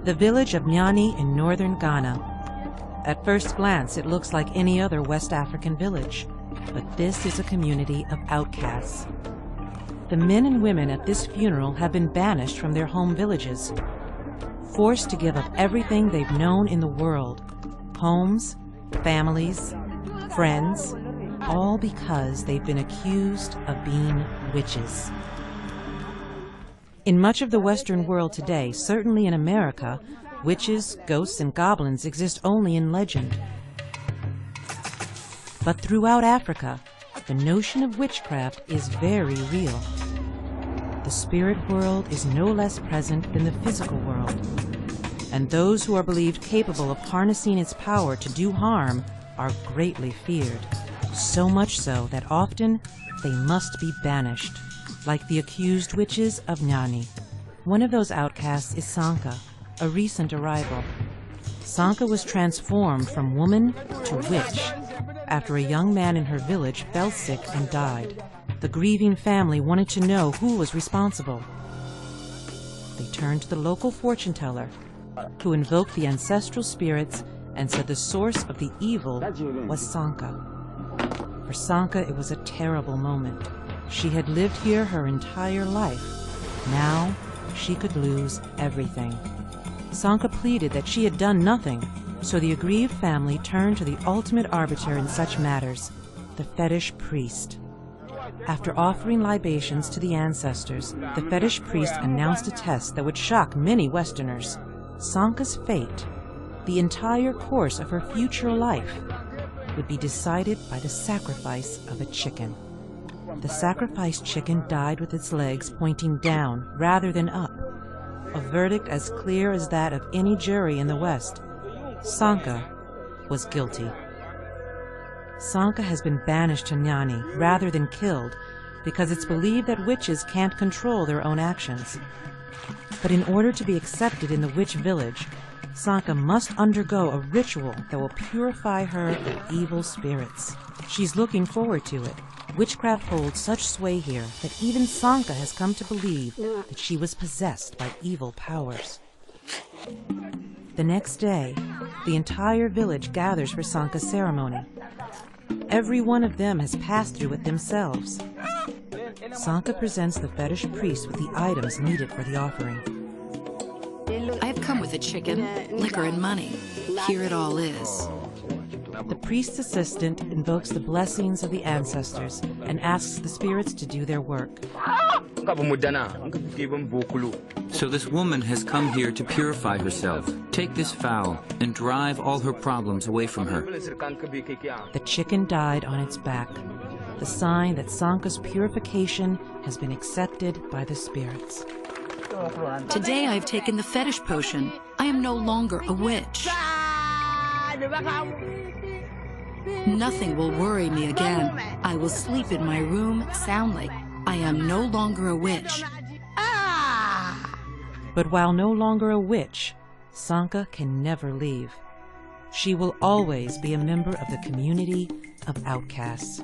The village of Nyani in northern Ghana. At first glance, it looks like any other West African village, but this is a community of outcasts. The men and women at this funeral have been banished from their home villages, forced to give up everything they've known in the world, homes, families, friends, all because they've been accused of being witches. In much of the Western world today, certainly in America, witches, ghosts, and goblins exist only in legend. But throughout Africa, the notion of witchcraft is very real. The spirit world is no less present than the physical world, and those who are believed capable of harnessing its power to do harm are greatly feared, so much so that often they must be banished, like the accused witches of Nyani. One of those outcasts is Sanka, a recent arrival. Sanka was transformed from woman to witch after a young man in her village fell sick and died. The grieving family wanted to know who was responsible. They turned to the local fortune teller, who invoked the ancestral spirits and said the source of the evil was Sanka. For Sanka, it was a terrible moment. She had lived here her entire life. Now, she could lose everything. Sanka pleaded that she had done nothing, so the aggrieved family turned to the ultimate arbiter in such matters, the fetish priest. After offering libations to the ancestors, the fetish priest announced a test that would shock many Westerners. Sanka's fate, the entire course of her future life, would be decided by the sacrifice of a chicken. The sacrificed chicken died with its legs pointing down rather than up, a verdict as clear as that of any jury in the West. Sanka was guilty. Sanka has been banished to Nyani rather than killed because it's believed that witches can't control their own actions. But in order to be accepted in the witch village, Sanka must undergo a ritual that will purify her of evil spirits. She's looking forward to it. Witchcraft holds such sway here that even Sanka has come to believe that she was possessed by evil powers. The next day, the entire village gathers for Sanka's ceremony. Every one of them has passed through it themselves. Sanka presents the fetish priest with the items needed for the offering. I have come with a chicken, liquor, and money. Here it all is. The priest's assistant invokes the blessings of the ancestors and asks the spirits to do their work. So this woman has come here to purify herself, take this vow, and drive all her problems away from her. The chicken died on its back, the sign that Sanka's purification has been accepted by the spirits. Today I have taken the fetish potion. I am no longer a witch. Nothing will worry me again. I will sleep in my room soundly. I am no longer a witch. But while no longer a witch, Sanka can never leave. She will always be a member of the community of outcasts.